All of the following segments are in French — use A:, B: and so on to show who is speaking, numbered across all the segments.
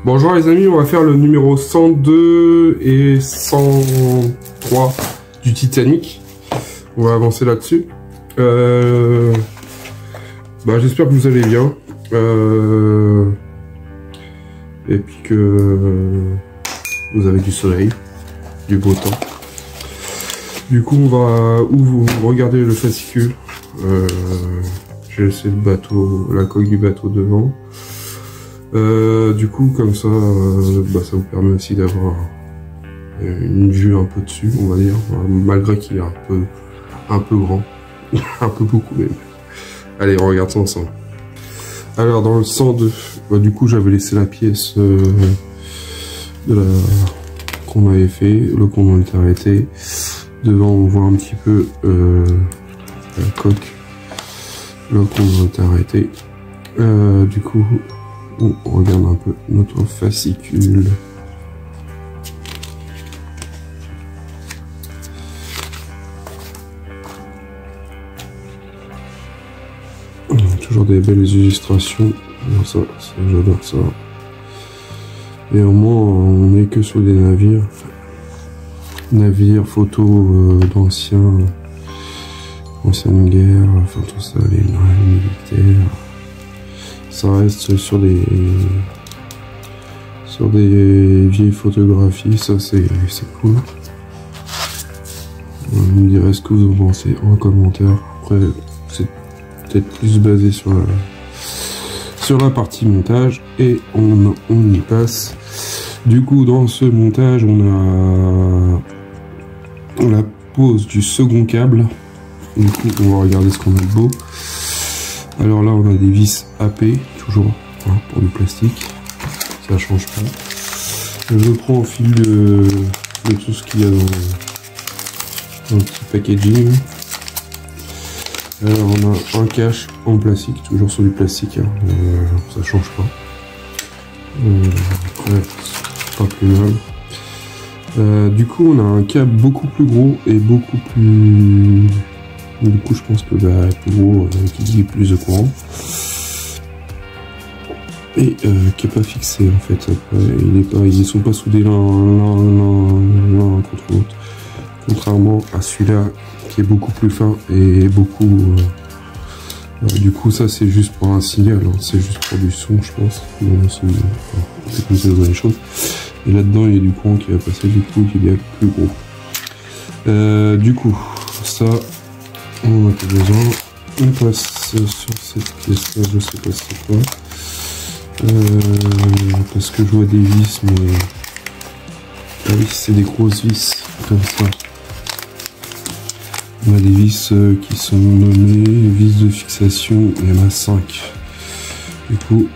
A: Bonjour les amis, on va faire le numéro 102 et 103 du Titanic. On va avancer là-dessus. J'espère que vous allez bien. Et puis que vous avez du soleil, du beau temps. Du coup, on va regarder le fascicule. J'ai laissé le bateau, la coque du bateau devant. Du coup, comme ça, ça vous permet aussi d'avoir une vue un peu dessus, on va dire, malgré qu'il est un peu grand, un peu beaucoup même. Allez, on regarde ça ensemble. Alors, dans le 102, du coup, j'avais laissé la pièce qu'on avait fait, le commandement était arrêté. Devant, on voit un petit peu la coque, le commandement était arrêté. Du coup, on regarde un peu notre fascicule. Toujours des belles illustrations. Ça j'adore ça. Et au moins, on n'est que sur des navires. Navires, photos d'anciennes guerres, enfin tout ça, les marines militaires. Ça reste sur des vieilles photographies, ça c'est cool. Vous me direz ce que vous en pensez en commentaire. Après, c'est peut-être plus basé sur la partie montage et on y passe. Du coup, dans ce montage, on a la pose du second câble. Du coup, on va regarder ce qu'on a de beau. Alors là, on a des vis AP, toujours, hein, pour du plastique. Ça change pas. Je prends au fil de tout ce qu'il y a dans le petit packaging. Alors, on a un cache en plastique, toujours sur du plastique, hein, ça change pas. Ouais, c'est pas plus mal. Du coup, on a un câble beaucoup plus gros et beaucoup plus... Du coup, je pense que plus gros, qui dit plus de courant. Et qui est pas fixé en fait. Après, ils sont pas soudés l'un contre l'autre. Contrairement à celui-là qui est beaucoup plus fin et beaucoup. Du coup, ça c'est juste pour un signal, hein. C'est juste pour du son, je pense. C'est comme ça dans les choses. Et là-dedans, il y a du courant qui va passer, du coup, il est plus gros. Du coup, ça. On a pas besoin. On passe sur cette pièce là, je sais pas c'est quoi. Parce que je vois des vis, mais ah oui, c'est des grosses vis comme ça. On a des vis qui sont nommées vis de fixation, il y en a 5. Du coup,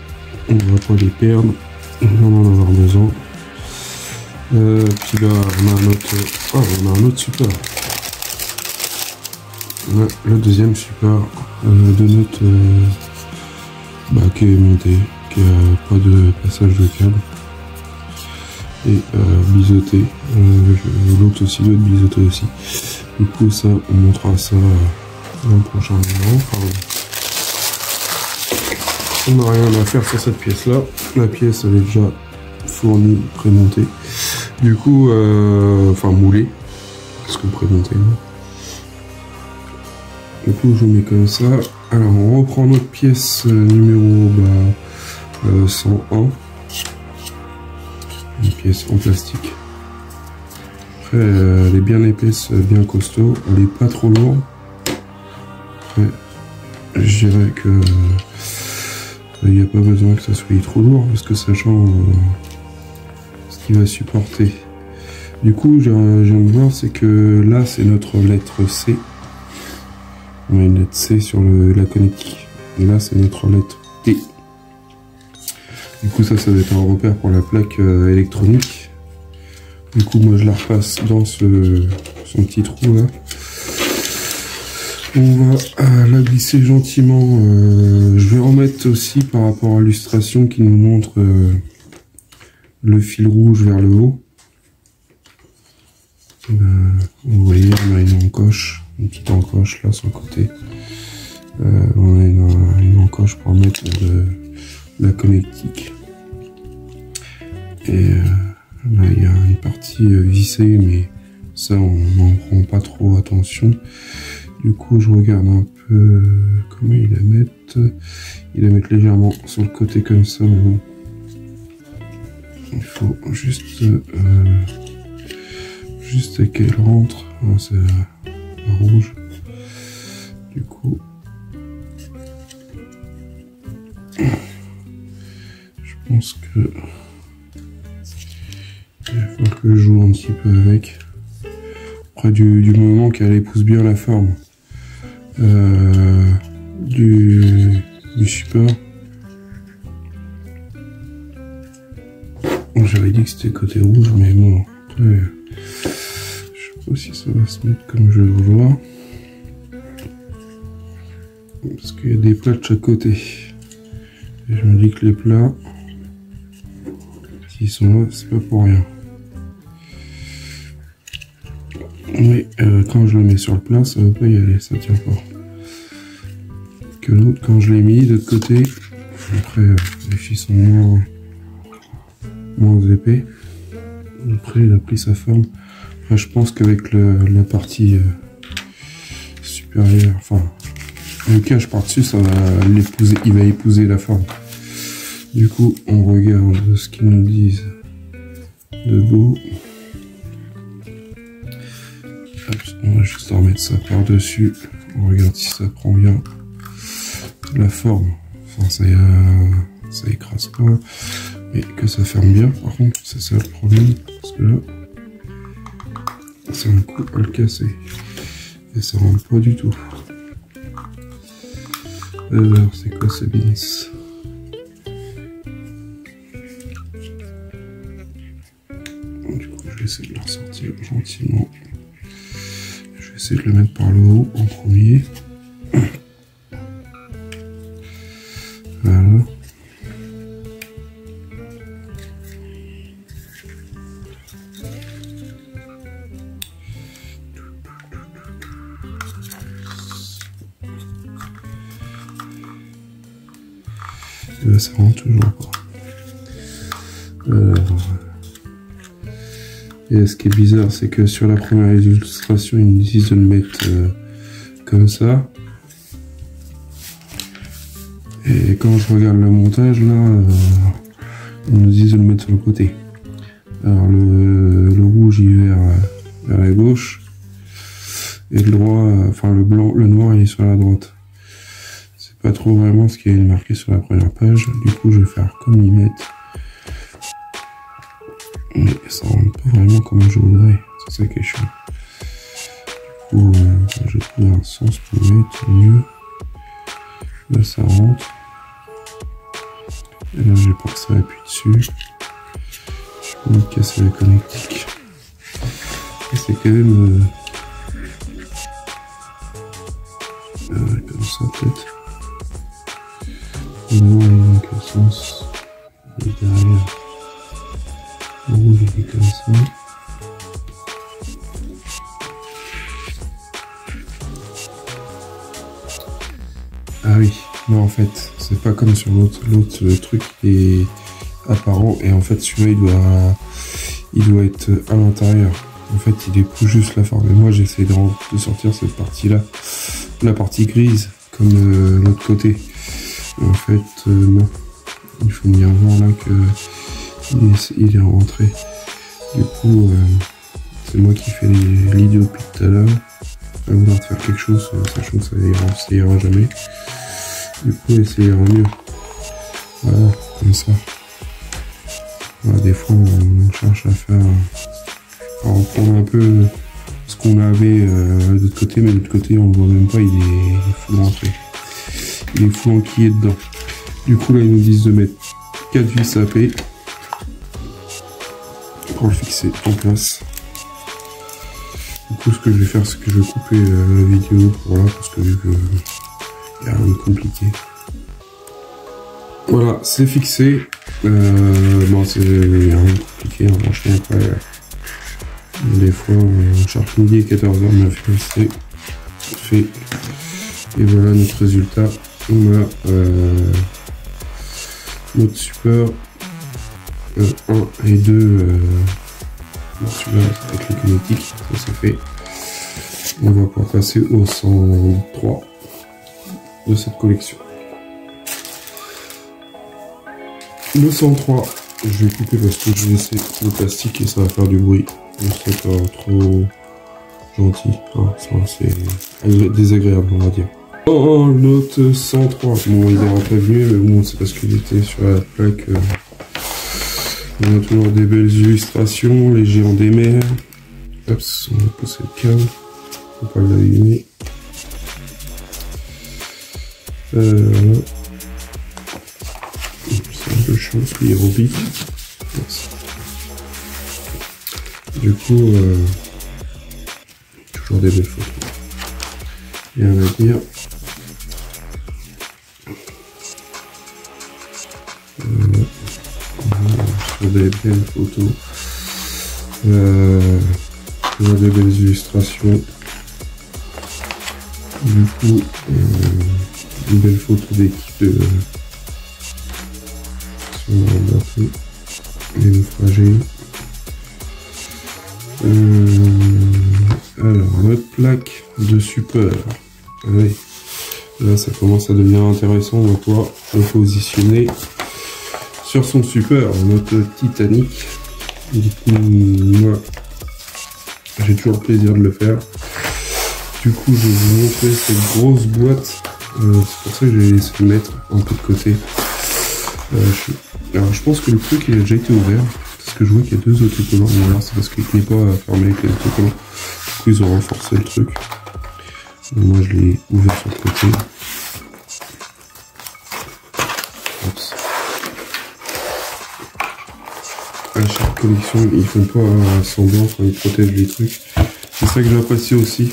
A: on va pas les perdre, on va en avoir besoin. Puis là, on a un autre support. Ouais, le deuxième support de notre qui est monté, qui a pas de passage de câble et biseauté. L'autre aussi doit être biseauté aussi. Du coup, ça, on montrera ça dans le prochain numéro. On n'a rien à faire sur cette pièce là. La pièce elle est déjà fournie, prémontée. Du coup, moulée, parce que prémontée. Du coup, je mets comme ça. Alors, on reprend notre pièce numéro 101. Une pièce en plastique. Après, elle est bien épaisse, bien costaud. Elle n'est pas trop lourde. Après, je dirais que il n'y a pas besoin que ça soit trop lourd, parce que sachant ce qu'il va supporter. Du coup, j'aime voir, c'est que là, c'est notre lettre C. On a une lettre C sur la connectique. Et là, c'est notre lettre T. Du coup, ça va être un repère pour la plaque électronique. Du coup, moi, je la repasse dans son petit trou là. On va la glisser gentiment. Je vais remettre aussi par rapport à l'illustration qui nous montre le fil rouge vers le haut. Vous voyez, on a une encoche. Une petite encoche là sur le côté. On a une encoche pour mettre de la connectique. Et là il y a une partie vissée, mais ça on n'en prend pas trop attention. Du coup je regarde un peu comment ils la mettent. Ils la mettent légèrement sur le côté comme ça, mais bon. Il faut juste qu'elle rentre. Ah, c'est rouge. Du coup, je pense que il va falloir que je joue un petit peu avec. Après, du moment qu'elle épouse bien la forme du support. J'avais dit que c'était côté rouge, mais bon, après, je sais pas si ça va se mettre comme je veux le voir. Parce qu'il y a des plats de chaque côté. Et je me dis que les plats, s'ils sont là, c'est pas pour rien. Mais quand je le mets sur le plat, ça veut pas y aller, ça tient pas. Que l'autre, quand je l'ai mis de l'autre côté, après les fils sont moins épais. Après il a pris sa forme. Après, je pense qu'avec la partie supérieure, enfin le cache par-dessus, ça va l'épouser, il va épouser la forme. Du coup, on regarde ce qu'ils nous disent debout. On va juste remettre ça par-dessus. On regarde si ça prend bien la forme. Enfin, ça écrase pas, mais que ça ferme bien. Par contre, c'est ça le problème, parce que là, c'est un coup à le casser. Et ça rentre pas du tout. Alors, c'est quoi ces bins? Du coup, je vais essayer de le ressortir gentiment. Je vais essayer de le mettre par le haut en premier. Voilà. Et là, ça rentre toujours pas. Alors. Et ce qui est bizarre, c'est que sur la première illustration, ils nous disent de le mettre comme ça. Et quand je regarde le montage, là, ils nous disent de le mettre sur le côté. Alors le rouge, il est vers la gauche. Et le droit, enfin le blanc, le noir, il est sur la droite. C'est pas trop vraiment ce qui est marqué sur la première page. Du coup, je vais faire comme ils mettent. Mais ça rentre pas vraiment comme je voudrais, c'est ça qui est chiant. Du coup, je trouve un sens pour mettre mieux. Là, ça rentre. Et là, j'ai pas que ça appuie dessus. Je peux me casser la connectique. Et c'est quand même comme ça, peut-être. Au moins, il a quel sens. Et derrière. Le rouge il est comme ça. Ah oui, non en fait, c'est pas comme sur l'autre. L'autre, le truc est apparent et en fait celui-là il doit être à l'intérieur. En fait, il épouse juste la forme. Et moi j'essaie de sortir cette partie-là, la partie grise, comme l'autre côté. Et en fait, non. Il faut bien voir là que il est rentré. Du coup, c'est moi qui fais l'idiot depuis tout à l'heure. À vouloir faire quelque chose, sachant que ça ira jamais. Du coup, ça ira mieux. Voilà, comme ça. Voilà, des fois, on cherche à reprendre un peu ce qu'on avait de l'autre côté, mais de l'autre côté, on ne voit même pas, il est fou rentré. Il est fou enquillé dedans. Du coup, là, ils nous disent de mettre 4 vis AP. Pour le fixer en place. Du coup, ce que je vais faire, c'est que je vais couper la vidéo pour là, parce que vu que il n'y a rien de compliqué. Voilà, c'est fixé. Bon, c'est rien de compliqué, hein, franchement, après, des fois, on cherche midi et 14h, mais c'est fait. Et voilà notre résultat. On a notre support 1 et 2 celui-là avec les kinétiques, ça c'est fait. On va pouvoir passer au 103 de cette collection. Le 103, je vais couper parce que je vais laisser le plastique et ça va faire du bruit. C'est pas trop gentil, c'est désagréable on va dire. Oh, l'autre 103, bon il est rentable, mais bon c'est parce qu'il était sur la plaque. On a toujours des belles illustrations, les géants des mers. Hop, on va pousser le câble, faut pas l'allumer. C'est un peu chiant parce qu'il repique. Du coup, toujours des belles photos. Rien à dire. Sur des belles photos. Toujours des belles illustrations. Du coup, une belle photo d'équipe de les naufragés. Alors, notre plaque de super. Allez, là ça commence à devenir intéressant. On va pouvoir le positionner sur son super, notre Titanic. Du coup, moi, j'ai toujours le plaisir de le faire. Du coup, je vais vous montrer cette grosse boîte. C'est pour ça que j'ai laissé le mettre un peu de côté. Alors, je pense que le truc il a déjà été ouvert. Parce que je vois qu'il y a 2 autocollants. Mais alors, c'est parce qu'il n'est pas fermé avec les autocollants. Du coup, ils ont renforcé le truc. Donc, moi, je l'ai ouvert sur le côté. Oups. À chaque collection, ils font pas semblant quand ils protègent les trucs. C'est ça que j'apprécie aussi.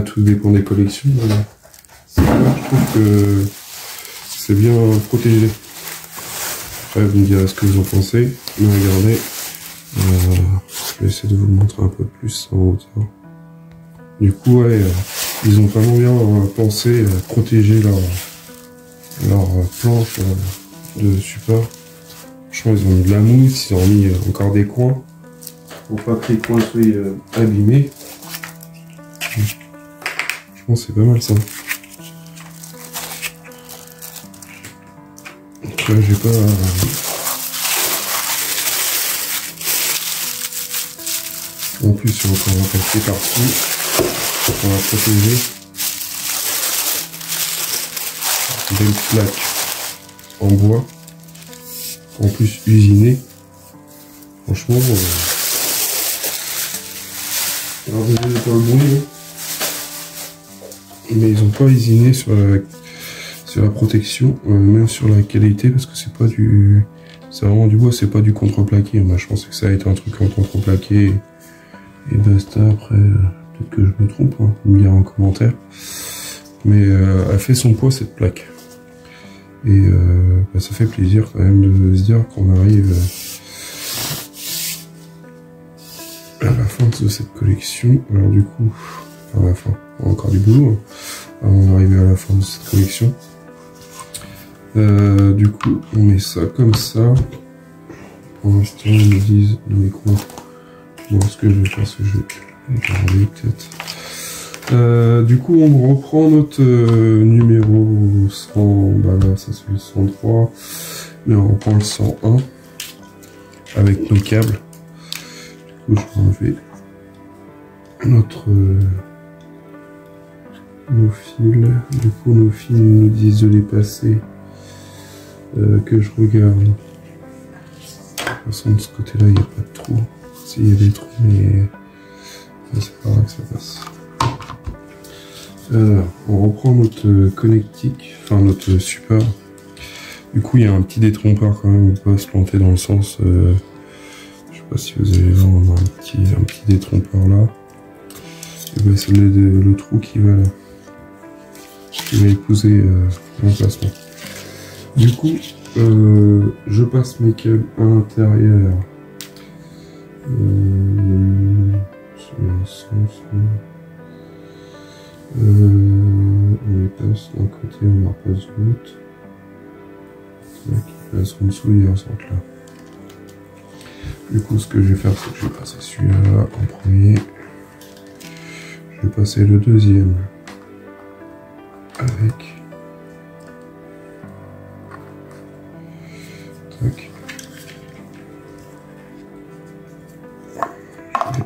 A: Tout dépend des collections. Je trouve que c'est bien protégé. Après, vous me direz ce que vous en pensez. Mais regardez, je vais essayer de vous le montrer un peu plus en hauteur. Du coup, ouais, ils ont vraiment bien pensé à protéger leur planche de support. Franchement, ils ont mis de la mousse, ils ont mis encore des coins pour pas que les coins soient abîmés. Je pense que c'est pas mal ça. Donc là, j'ai pas. En plus, il y a encore un papier partout. On va protéger. Belle plaque en bois. En plus usiné. Franchement, alors désolé pour le bruit, mais ils n'ont pas usiné sur la protection, même sur la qualité, parce que c'est pas du, c'est vraiment du bois, c'est pas du contreplaqué. Moi, je pensais que ça a été un truc en contreplaqué et basta. Après, peut-être que je me trompe, hein, vous me direz en commentaire. Mais elle fait son poids cette plaque. Et ça fait plaisir quand même de se dire qu'on arrive à la fin de cette collection. Alors du coup, à la fin, encore du boulot, hein, avant d'arriver à la fin de cette collection. Du coup, on met ça comme ça. Pour l'instant, ils me disent dans les coins. Bon, ce que je vais faire, c'est que je vais regarder peut-être. Du coup, on reprend notre numéro 100, bah là, ça c'est le 103, mais on reprend le 101 avec nos câbles. Du coup, je vais enlever nos fils. Du coup, nos fils nous disent de les passer, que je regarde. De toute façon, de ce côté-là, il n'y a pas de trou. S'il y a des trous, mais c'est par là que ça passe. On reprend notre connectique, enfin notre support. Du coup, il y a un petit détrompeur quand même, on peut pas se planter dans le sens. Je sais pas si vous allez voir, on a un petit détrompeur là. Et ben, c'est le trou qui va là, qui va épouser l'emplacement. Du coup, je passe mes câbles à l'intérieur. On les passe d'un côté, on en repasse de l'autre. Là, qui passe en dessous et en sorte là. Du coup, ce que je vais faire, c'est que je vais passer celui-là en premier. Je vais passer le deuxième avec. Tac. Je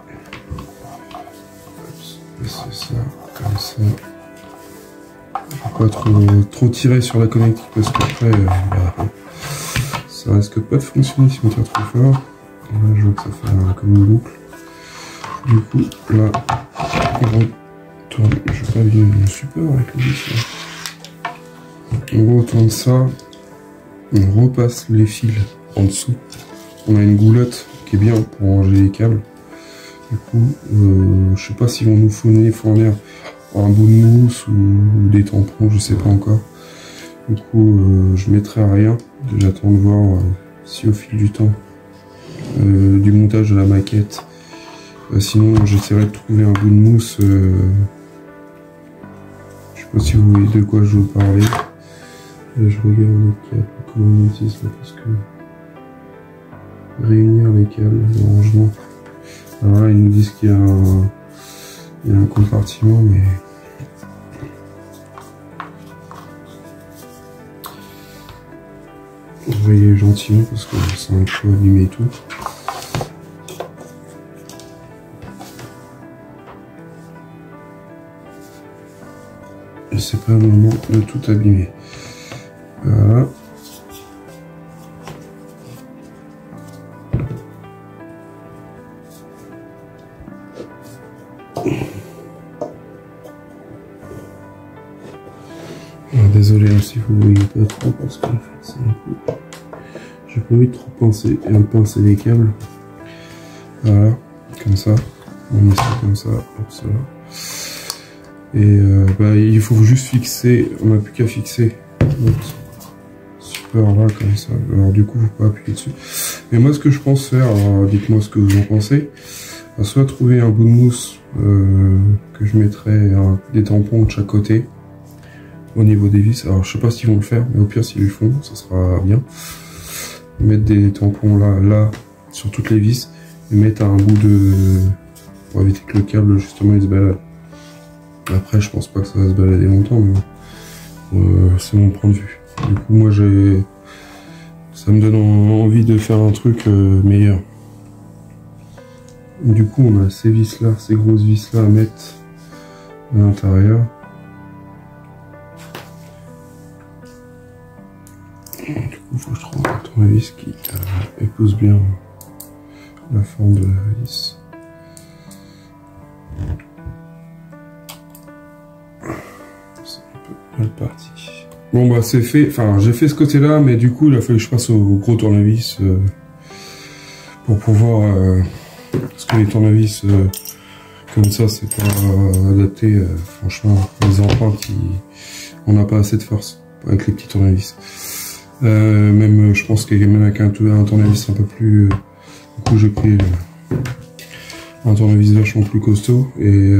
A: vais passer ça comme ça. Je vais pas trop tirer sur la connectique parce qu'après, ça risque pas de fonctionner si on tire trop fort. Là, je vois que ça fait comme une boucle. Du coup, là, on retourne. Je vais pas bien mon support avec le vis. On retourne ça. On repasse les fils en dessous. On a une goulotte qui est bien pour ranger les câbles. Du coup, je sais pas s'ils vont nous fournir un bout de mousse ou des tampons, je sais pas encore. Du coup, je mettrai rien. J'attends de voir si au fil du temps du montage de la maquette, sinon j'essaierai de trouver un bout de mousse. Je sais pas si vous voyez de quoi je veux parler. Là, je regarde les câbles, comment on utilise ça, parce que réunir les câbles, le rangement. Alors là, ils nous disent qu'il y a un compartiment, mais vous voyez gentiment parce que c'est un peu abîmé et tout. Et c'est pas le moment de tout abîmer. Voilà. Alors, désolé hein, si vous voyez pas trop parce que c'est un peu... J'ai pas envie de trop pincer les câbles. Voilà, comme ça. On met ça comme ça, hop, ça là. Et il faut juste fixer, on n'a plus qu'à fixer notre support là comme ça. Alors du coup, faut pas appuyer dessus. Mais moi, ce que je pense faire, dites-moi ce que vous en pensez. Soit trouver un bout de mousse que je mettrai des tampons de chaque côté au niveau des vis. Alors je sais pas s'ils vont le faire, mais au pire s'ils le font, ça sera bien. Mettre des tampons là sur toutes les vis et mettre un bout de pour éviter que le câble justement il se balade. Après je pense pas que ça va se balader longtemps, mais c'est mon point de vue. Du coup moi ça me donne envie de faire un truc meilleur. Du coup on a ces vis là, ces grosses vis là à mettre à l'intérieur. Du coup il faut que je trouve un tournevis qui épouse bien la forme de la vis. C'est un peu mal parti. Bon bah c'est fait, enfin j'ai fait ce côté là, mais du coup il a fallu que je passe au gros tournevis pour pouvoir parce que les tournevis comme ça c'est pas adapté, franchement les empreintes on n'a pas assez de force avec les petits tournevis. Même je pense que même avec un tournevis un peu plus du coup j'ai pris un tournevis vachement plus costaud et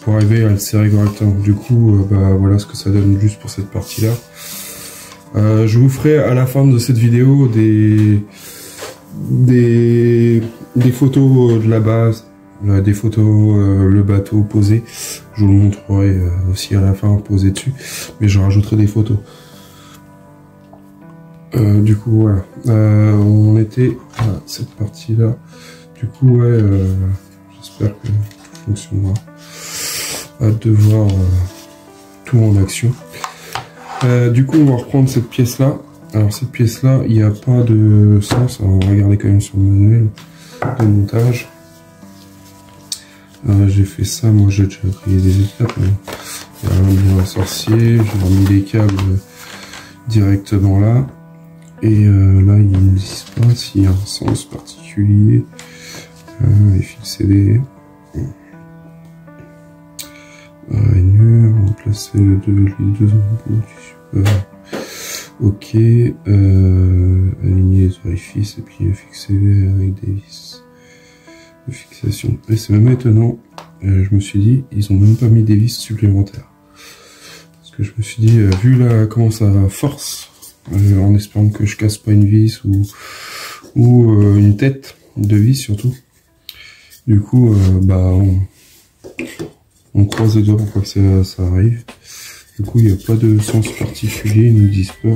A: pour arriver à le serrer correctement. Du coup bah voilà ce que ça donne juste pour cette partie là. Je vous ferai à la fin de cette vidéo des photos de la base, des photos le bateau posé. Je vous le montrerai aussi à la fin posé dessus, mais je rajouterai des photos. Du coup voilà, on était à cette partie là. Du coup ouais, j'espère que tout fonctionnera. Hâte de voir tout en action. Du coup on va reprendre cette pièce là. Alors cette pièce là, il n'y a pas de sens. Alors, on va regarder quand même sur le manuel de montage. J'ai fait ça, moi j'ai déjà pris des étapes. J'ai remis un sorcier, j'ai remis les câbles directement là. Et là ils ne me disent pas s'il y a un sens particulier. Les fils CD. Rainure, remplacer les deux embouts du support. Ok, aligner les orifices et puis fixer avec des vis de fixation. Et c'est même étonnant, je me suis dit, ils ont même pas mis des vis supplémentaires. Parce que je me suis dit, vu là comment ça force, en espérant que je casse pas une vis ou ou une tête de vis surtout. Du coup, bah on croise les doigts pour pas que ça arrive. Du coup, il n'y a pas de sens particulier, ils nous disent pas.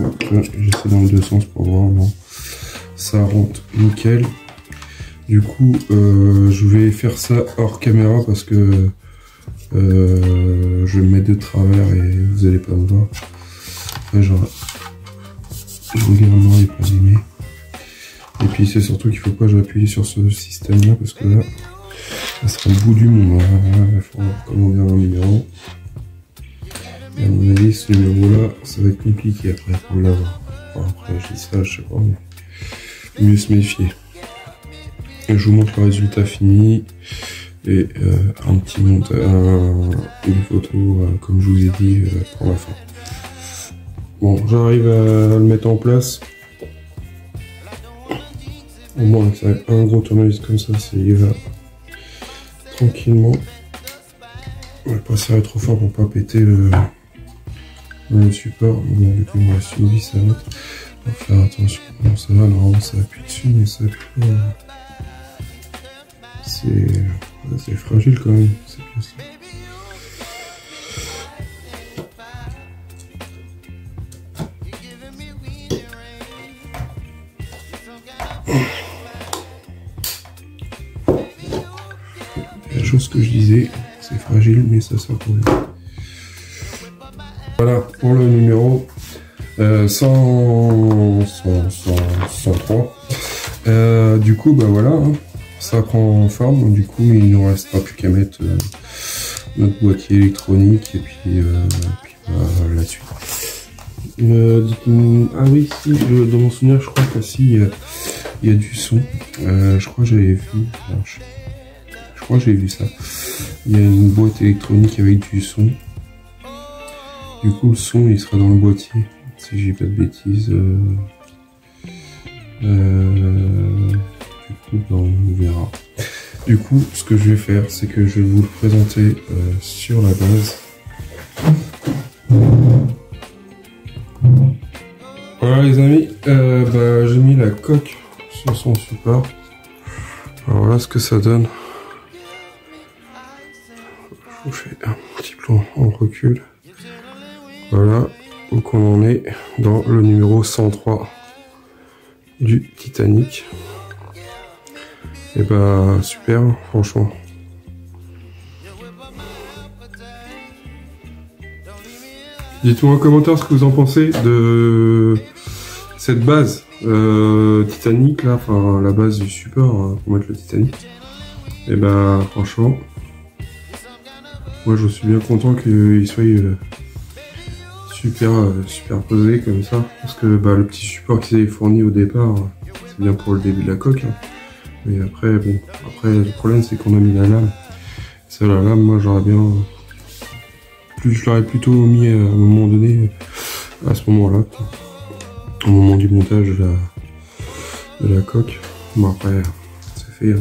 A: J'essaie dans les deux sens pour voir, non. Ça rentre nickel. Du coup, je vais faire ça hors caméra parce que je vais me mettre de travers et vous allez pas me voir. Après, genre, le regardement est pas allumé. Et puis c'est surtout qu'il faut pas que j'appuie sur ce système là parce que là, ça sera le bout du monde. Il faut commander un numéro. Et à mon avis, ce numéro-là, ça va être compliqué après pour l'avoir. Enfin, après, je dis ça, je sais pas, mais mieux se méfier. Et je vous montre le résultat fini et un petit montage, des photos, comme je vous ai dit, pour la fin. Bon, j'arrive à le mettre en place. Au moins, avec un gros tournevis comme ça, il va tranquillement. On va pas serrer trop fort pour pas péter le support. Bon, du coup, il me reste une vis à mettre. Faut faire attention. Bon, ça va, normalement, ça appuie dessus, mais ça appuie pas. C'est fragile quand même. C'est bien ça. La chose que je disais, c'est fragile, mais ça sort pour rien. Voilà pour le numéro 103. Du coup, bah voilà, hein, ça prend forme. Du coup, il nous restera plus qu'à mettre notre boîtier électronique et puis la suite. Ah oui, si, dans mon souvenir, je crois que si, il y a du son. Je crois que j'avais vu. Alors, je crois que j'ai vu ça. Il y a une boîte électronique avec du son. Du coup, le son, il sera dans le boîtier. Si j'ai pas de bêtises. Du coup, ben, on verra. Du coup, ce que je vais faire, c'est que je vais vous le présenter sur la base. Voilà les amis, bah, j'ai mis la coque sur son support. Alors voilà ce que ça donne. Je vous fais un petit plan en recul. Voilà où qu'on en est dans le numéro 103 du Titanic. Et bah super, franchement. Dites-moi en commentaire ce que vous en pensez de cette base Titanic là, enfin la base du support pour mettre le Titanic. Et bah franchement, moi je suis bien content qu'il soit super posé comme ça, parce que bah, le petit support qu'ils avaient fourni au départ, c'est bien pour le début de la coque. Hein. Mais après, bon, le problème c'est qu'on a mis la lame. Ça, la lame, moi j'aurais bien... je l'aurais plutôt mis à un moment donné, à ce moment-là, au moment du montage de la coque. Bon après, c'est fait.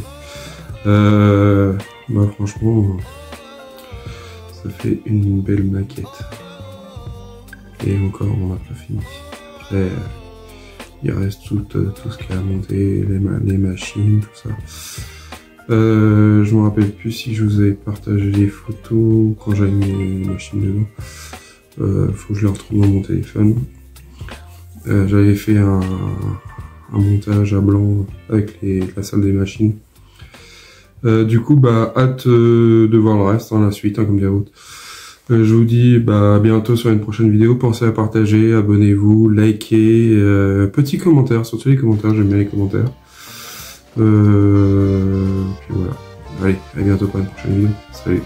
A: Hein. Bah franchement, ça fait une belle maquette. Et encore, on n'a pas fini. Après, il reste tout ce qu'il y a à monter, les machines, tout ça. Je me rappelle plus si je vous avais partagé les photos quand j'avais mis les machines dedans. Faut que je les retrouve dans mon téléphone. J'avais fait un montage à blanc avec la salle des machines. Du coup, bah, hâte de voir le reste, la suite, comme dirait l'autre. Je vous dis bah, à bientôt sur une prochaine vidéo. Pensez à partager, abonnez-vous, likez, petits commentaires, surtout les commentaires, j'aime bien les commentaires. Puis voilà. Allez, à bientôt pour une prochaine vidéo. Salut.